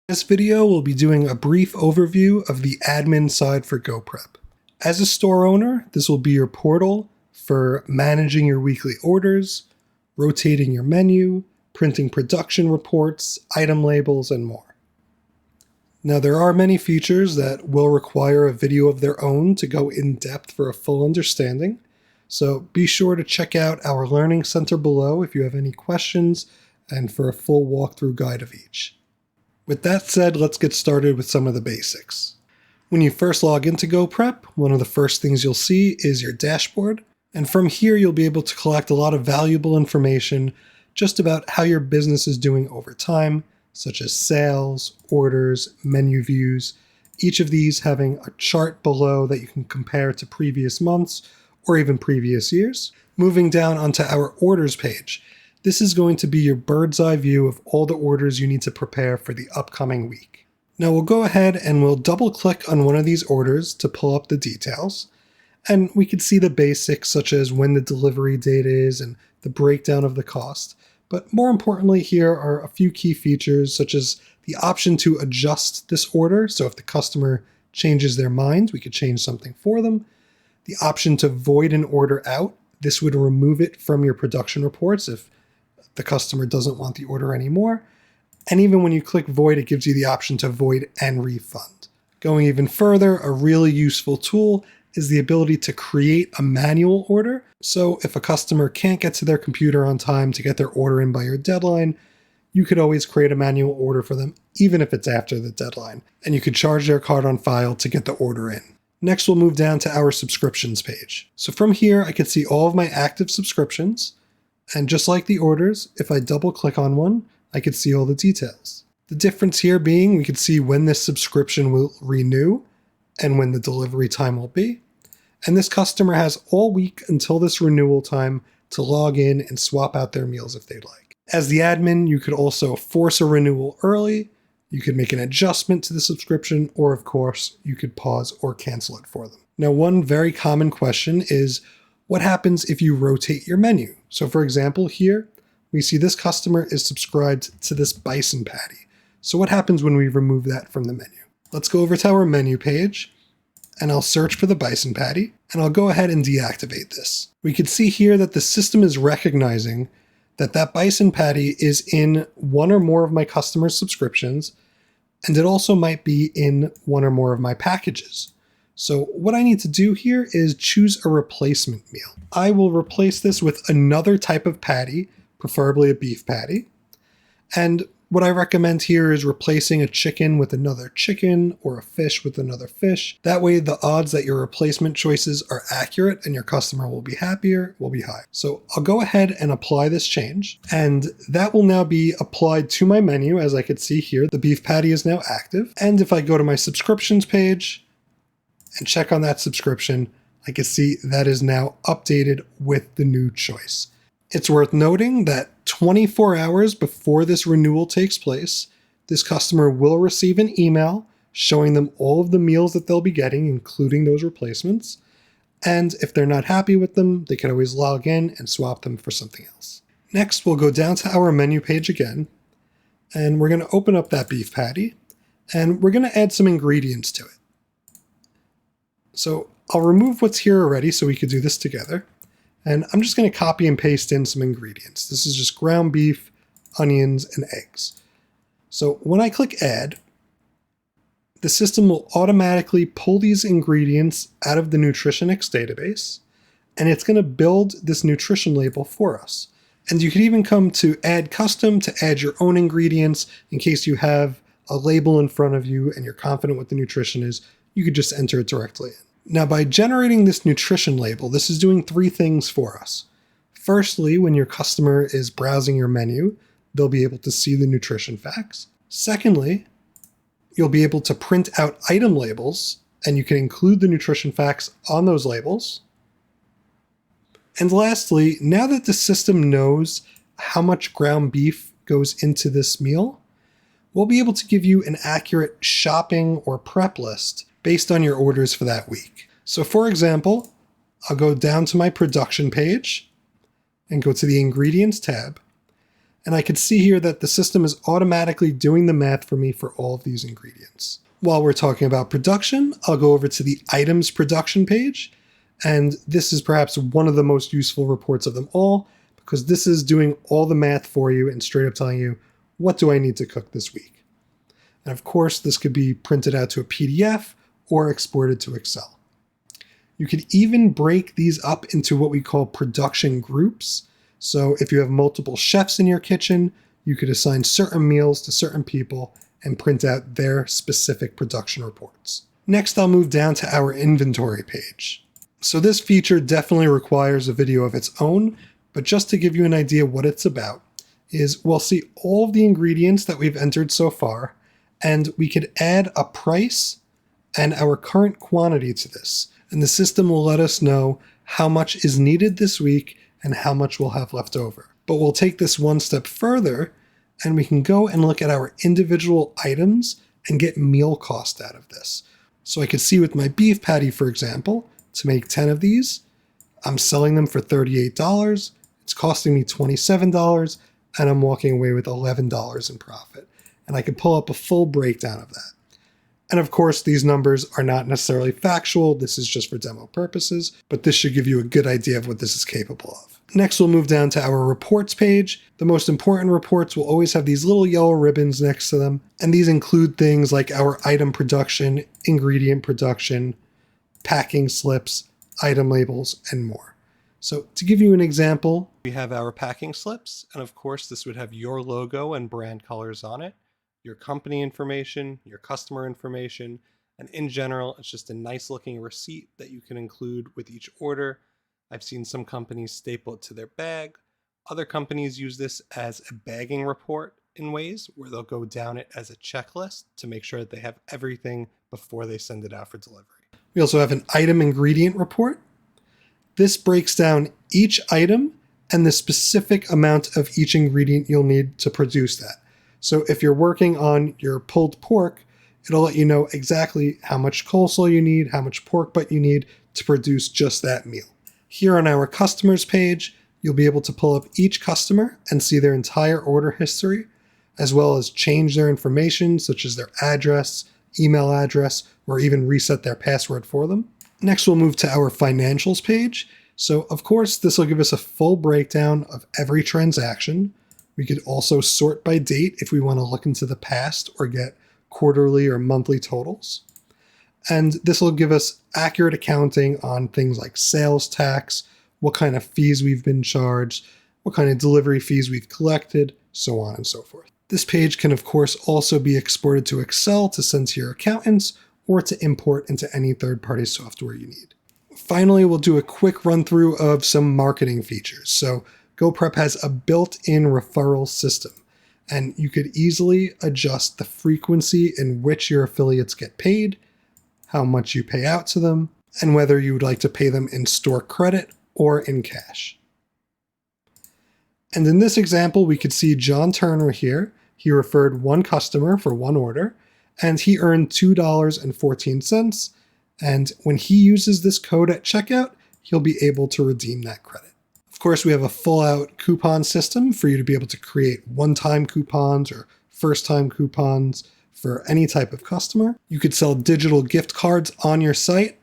In this video, we'll be doing a brief overview of the admin side for GoPrep. As a store owner, this will be your portal for managing your weekly orders, rotating your menu, printing production reports, item labels, and more. Now, there are many features that will require a video of their own to go in depth for a full understanding, so be sure to check out our Learning Center below if you have any questions and for a full walkthrough guide of each. With that said, let's get started with some of the basics. When you first log into GoPrep, one of the first things you'll see is your dashboard, and from here you'll be able to collect a lot of valuable information just about how your business is doing over time, such as sales, orders, menu views, each of these having a chart below that you can compare to previous months or even previous years. Moving down onto our orders page, this is going to be your bird's eye view of all the orders you need to prepare for the upcoming week. Now we'll go ahead and we'll double click on one of these orders to pull up the details, and we can see the basics such as when the delivery date is and the breakdown of the cost. But more importantly, here are a few key features such as the option to adjust this order. So if the customer changes their mind, we could change something for them. The option to void an order out. This would remove it from your production reports if the customer doesn't want the order anymore. And even when you click void, it gives you the option to void and refund. Going even further, a really useful tool is the ability to create a manual order. So if a customer can't get to their computer on time to get their order in by your deadline, you could always create a manual order for them, even if it's after the deadline. And you could charge their card on file to get the order in. Next, we'll move down to our subscriptions page. So from here, I can see all of my active subscriptions. And just like the orders, if I double click on one, I could see all the details. The difference here being we could see when this subscription will renew and when the delivery time will be. And this customer has all week until this renewal time to log in and swap out their meals if they'd like. As the admin, you could also force a renewal early, you could make an adjustment to the subscription, or of course, you could pause or cancel it for them. Now, one very common question is, what happens if you rotate your menu? So for example, here we see this customer is subscribed to this bison patty. So what happens when we remove that from the menu? Let's go over to our menu page and I'll search for the bison patty and I'll go ahead and deactivate this. We can see here that the system is recognizing that that bison patty is in one or more of my customers' subscriptions, and it also might be in one or more of my packages. So what I need to do here is choose a replacement meal. I will replace this with another type of patty, preferably a beef patty. And what I recommend here is replacing a chicken with another chicken or a fish with another fish. That way the odds that your replacement choices are accurate and your customer will be happier will be high. So I'll go ahead and apply this change, and that will now be applied to my menu. As I could see here, the beef patty is now active. And if I go to my subscriptions page and check on that subscription, I can see that is now updated with the new choice. It's worth noting that 24 hours before this renewal takes place, this customer will receive an email showing them all of the meals that they'll be getting, including those replacements. And if they're not happy with them, they can always log in and swap them for something else. Next, we'll go down to our menu page again, and we're going to open up that beef patty, and we're going to add some ingredients to it. So I'll remove what's here already so we could do this together. And I'm just going to copy and paste in some ingredients. This is just ground beef, onions, and eggs. So when I click add, the system will automatically pull these ingredients out of the Nutritionix database, and it's going to build this nutrition label for us. And you can even come to add custom to add your own ingredients in case you have a label in front of you and you're confident what the nutrition is. You could just enter it directly in. Now, by generating this nutrition label, this is doing three things for us. Firstly, when your customer is browsing your menu, they'll be able to see the nutrition facts. Secondly, you'll be able to print out item labels, and you can include the nutrition facts on those labels. And lastly, now that the system knows how much ground beef goes into this meal, we'll be able to give you an accurate shopping or prep list based on your orders for that week. So for example, I'll go down to my production page and go to the ingredients tab. And I can see here that the system is automatically doing the math for me for all of these ingredients. While we're talking about production, I'll go over to the items production page. And this is perhaps one of the most useful reports of them all, because this is doing all the math for you and straight up telling you, what do I need to cook this week? And of course, this could be printed out to a PDF or exported to Excel. You could even break these up into what we call production groups. So if you have multiple chefs in your kitchen, you could assign certain meals to certain people and print out their specific production reports. Next, I'll move down to our inventory page. So this feature definitely requires a video of its own, but just to give you an idea what it's about, is we'll see all of the ingredients that we've entered so far, and we could add a price and our current quantity to this. And the system will let us know how much is needed this week and how much we'll have left over. But we'll take this one step further, and we can go and look at our individual items and get meal cost out of this. So I could see with my beef patty, for example, to make 10 of these, I'm selling them for $38. It's costing me $27, and I'm walking away with $11 in profit. And I could pull up a full breakdown of that. And of course, these numbers are not necessarily factual. This is just for demo purposes, but this should give you a good idea of what this is capable of. Next, we'll move down to our reports page. The most important reports will always have these little yellow ribbons next to them, and these include things like our item production, ingredient production, packing slips, item labels, and more. So to give you an example, we have our packing slips, and of course this would have your logo and brand colors on it, your company information, your customer information, and in general, it's just a nice looking receipt that you can include with each order. I've seen some companies staple it to their bag. Other companies use this as a bagging report in ways where they'll go down it as a checklist to make sure that they have everything before they send it out for delivery. We also have an item ingredient report. This breaks down each item and the specific amount of each ingredient you'll need to produce that. So if you're working on your pulled pork, it'll let you know exactly how much coleslaw you need, how much pork butt you need to produce just that meal. Here on our customers page, you'll be able to pull up each customer and see their entire order history, as well as change their information, such as their address, email address, or even reset their password for them. Next, we'll move to our financials page. So of course, this will give us a full breakdown of every transaction. We could also sort by date if we want to look into the past or get quarterly or monthly totals. And this will give us accurate accounting on things like sales tax, what kind of fees we've been charged, what kind of delivery fees we've collected, so on and so forth. This page can of course also be exported to Excel to send to your accountants or to import into any third-party software you need. Finally, we'll do a quick run through of some marketing features. So GoPrep has a built-in referral system, and you could easily adjust the frequency in which your affiliates get paid, how much you pay out to them, and whether you would like to pay them in store credit or in cash. And in this example, we could see John Turner here. He referred one customer for one order, and he earned $2.14. And when he uses this code at checkout, he'll be able to redeem that credit. Of course, we have a full-out coupon system for you to be able to create one-time coupons or first-time coupons for any type of customer. You could sell digital gift cards on your site,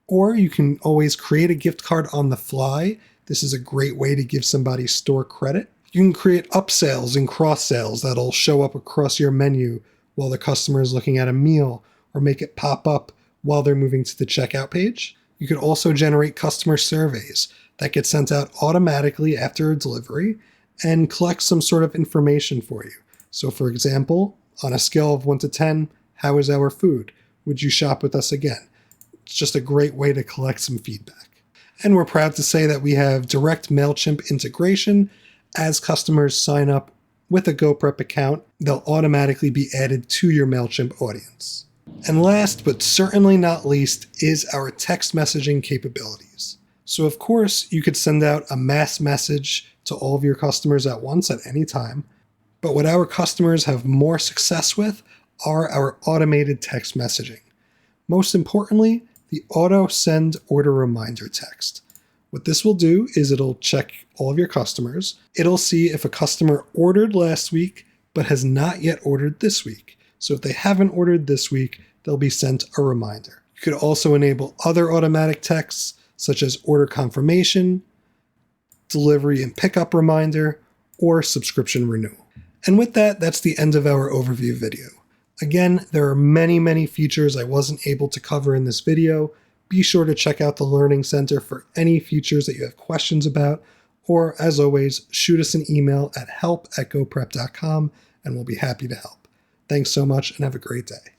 or you can always create a gift card on the fly. This is a great way to give somebody store credit. You can create upsells and cross sales that'll show up across your menu while the customer is looking at a meal, or make it pop up while they're moving to the checkout page. You could also generate customer surveys that get sent out automatically after a delivery and collect some sort of information for you. So for example, on a scale of 1 to 10, how is our food? Would you shop with us again? It's just a great way to collect some feedback. And we're proud to say that we have direct MailChimp integration. As customers sign up with a GoPrep account, they'll automatically be added to your MailChimp audience. And last, but certainly not least, is our text messaging capabilities. So of course, you could send out a mass message to all of your customers at once at any time. But what our customers have more success with are our automated text messaging. Most importantly, the auto send order reminder text. What this will do is it'll check all of your customers. It'll see if a customer ordered last week but has not yet ordered this week. So if they haven't ordered this week, they'll be sent a reminder. You could also enable other automatic texts such as order confirmation, delivery and pickup reminder, or subscription renewal. And with that, that's the end of our overview video. Again, there are many features I wasn't able to cover in this video. Be sure to check out the Learning Center for any features that you have questions about, or as always, shoot us an email at help@goprep.com and we'll be happy to help. Thanks so much and have a great day.